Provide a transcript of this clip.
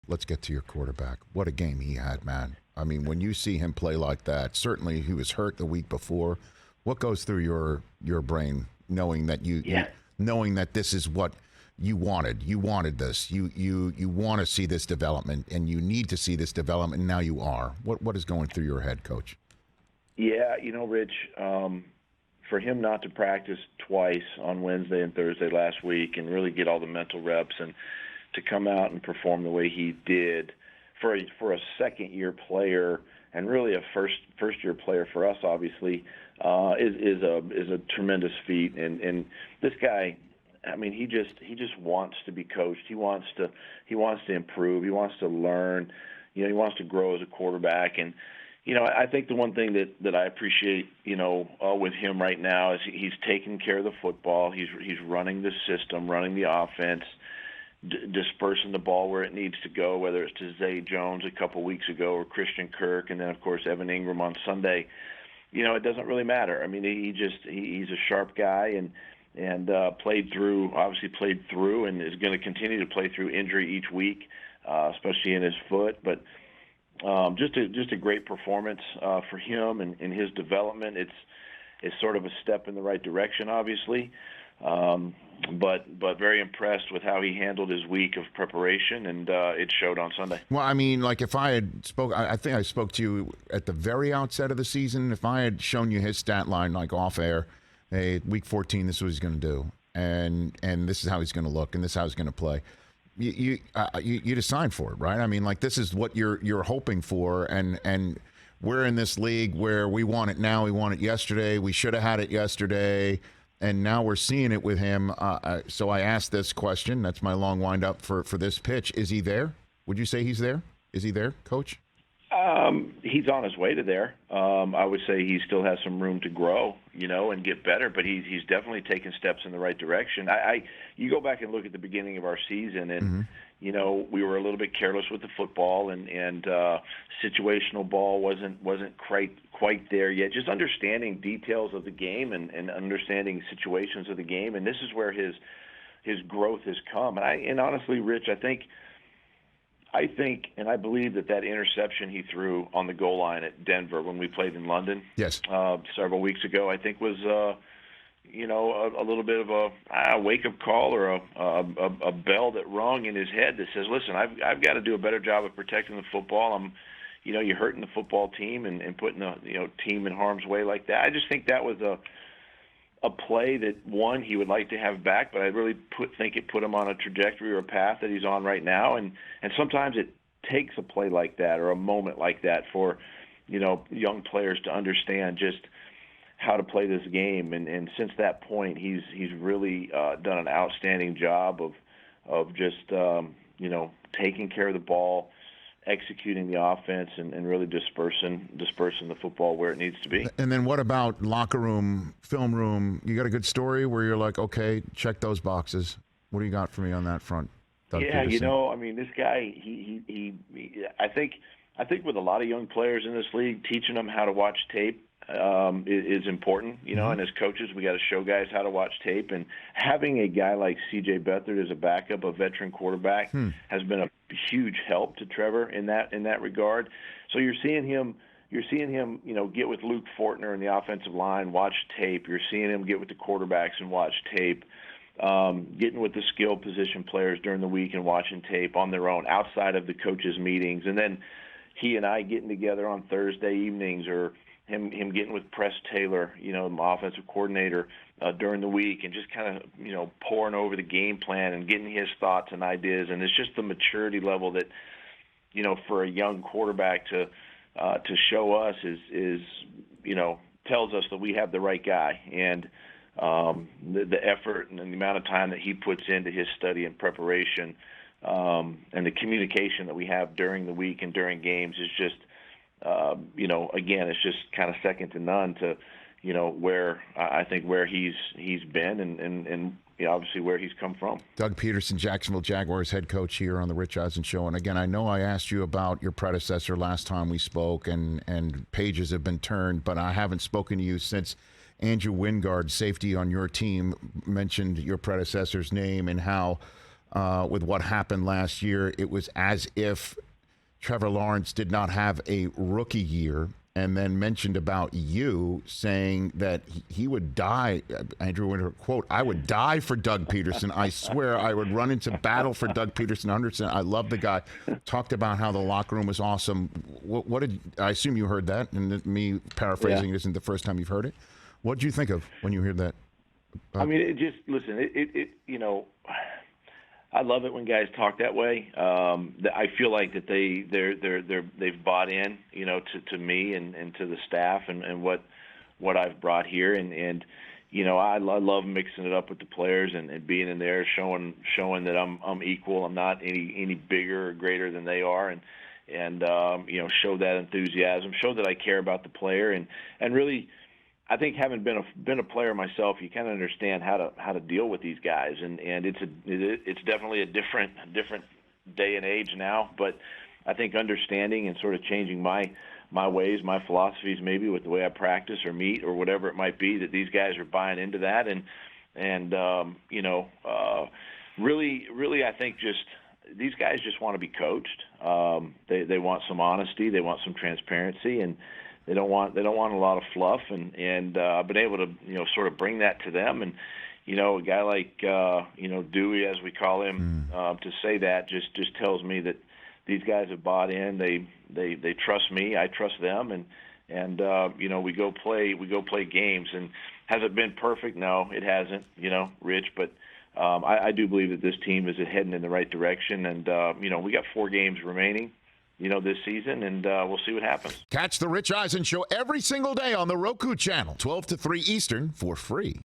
let's get to your quarterback. What a game he had, man. I mean, when you see him play like that, certainly he was hurt the week before. What goes through your brain knowing that knowing that this is what you wanted? You wanted this. You want to see this development, and you need to see this development. And now you are. What is going through your head, Coach? Yeah, Rich, for him not to practice twice on Wednesday and Thursday last week and really get all the mental reps and to come out and perform the way he did for a second-year player and really a first-year player for us, obviously, is a tremendous feat. And this guy, I mean, he just wants to be coached. He wants to improve. He wants to learn. He wants to grow as a quarterback. And I think the one thing that I appreciate, with him right now is he's taking care of the football. He's running the system, running the offense, dispersing the ball where it needs to go, whether it's to Zay Jones a couple weeks ago or Christian Kirk, and then of course Evan Ingram on Sunday. It doesn't really matter. I mean, he's a sharp guy and played through, and is going to continue to play through injury each week, especially in his foot, but. Just a great performance for him and in his development. It's sort of a step in the right direction, obviously, but very impressed with how he handled his week of preparation, and it showed on Sunday. Well, I mean, like if I had I think I spoke to you at the very outset of the season. If I had shown you his stat line, like off air, hey, week 14, this is what he's going to do, and this is how he's going to look, and this is how he's going to play. You'd have signed for it, right? I mean, like this is what you're hoping for, and we're in this league where we want it now. We want it yesterday. We should have had it yesterday, and now we're seeing it with him. So I asked this question. That's my long wind up for this pitch. Is he there? Would you say he's there? Is he there, Coach? He's on his way to there. I would say he still has some room to grow, and get better, but he's definitely taking steps in the right direction. You go back and look at the beginning of our season, and we were a little bit careless with the football, and situational ball wasn't quite there yet. Just understanding details of the game and understanding situations of the game, and this is where his growth has come. And honestly, Rich, I think and I believe that interception he threw on the goal line at Denver when we played in London several weeks ago, I think was a little bit of a wake-up call or a bell that rung in his head that says, listen, I've got to do a better job of protecting the football. You're hurting the football team and putting the team in harm's way like that. I just think that was a play that, one, he would like to have back, but I really think it put him on a trajectory or a path that he's on right now. And sometimes it takes a play like that or a moment like that for, young players to understand just how to play this game. And since that point, he's really done an outstanding job of just, taking care of the ball, executing the offense, and really dispersing the football where it needs to be. And then what about locker room, film room? You got a good story where you're like, okay, check those boxes. What do you got for me on that front, Doug Pederson? I mean, this guy, he I think with a lot of young players in this league, teaching them how to watch tape is important. And as coaches, we got to show guys how to watch tape. And having a guy like C.J. Beathard as a backup, a veteran quarterback, has been a huge help to Trevor in that regard. So you're seeing him, get with Luke Fortner in the offensive line, watch tape. You're seeing him get with the quarterbacks and watch tape. Getting with the skill position players during the week and watching tape on their own outside of the coaches' meetings. And then he and I getting together on Thursday evenings, or him getting with Press Taylor, my offensive coordinator, during the week, and just kind of, pouring over the game plan and getting his thoughts and ideas. And it's just the maturity level that, for a young quarterback to show us is tells us that we have the right guy. And the effort and the amount of time that he puts into his study and preparation, and the communication that we have during the week and during games is just, again, it's just kind of second to none to, where I think where he's been and obviously where he's come from. Doug Pederson, Jacksonville Jaguars head coach here on the Rich Eisen Show. And again, I know I asked you about your predecessor last time we spoke, and pages have been turned, but I haven't spoken to you since Andrew Wingard, safety on your team, mentioned your predecessor's name and how with what happened last year. It was as if Trevor Lawrence did not have a rookie year, and then mentioned about you saying that he would die. Andrew Winter, quote, "I would die for Doug Pederson. I swear I would run into battle for Doug Pederson 100%. I love the guy." Talked about how the locker room was awesome. What did I assume you heard that? And me paraphrasing isn't the first time you've heard it. What did you think of when you heard that? I mean, I love it when guys talk that way. I feel like that they've bought in, to me and to the staff and what I've brought here, and I love mixing it up with the players and being in there, showing that I'm equal. I'm not any bigger or greater than they are, and show that enthusiasm, show that I care about the player, and really. I think having been a player myself, you kind of understand how to deal with these guys, and it's definitely a different day and age now. But I think understanding and sort of changing my ways, my philosophies, maybe with the way I practice or meet or whatever it might be, that these guys are buying into that, and really, I think just these guys just want to be coached. They want some honesty, they want some transparency, and They don't want a lot of fluff, and I've been able to sort of bring that to them, and a guy like Dewey, as we call him, to say that just tells me that these guys have bought in. They trust me, I trust them, and we go play games. And has it been perfect? No, it hasn't, Rich, but I do believe that this team is heading in the right direction, and we got 4 games remaining. This season, and we'll see what happens. Catch the Rich Eisen Show every single day on the Roku channel, 12 to 3 Eastern, for free.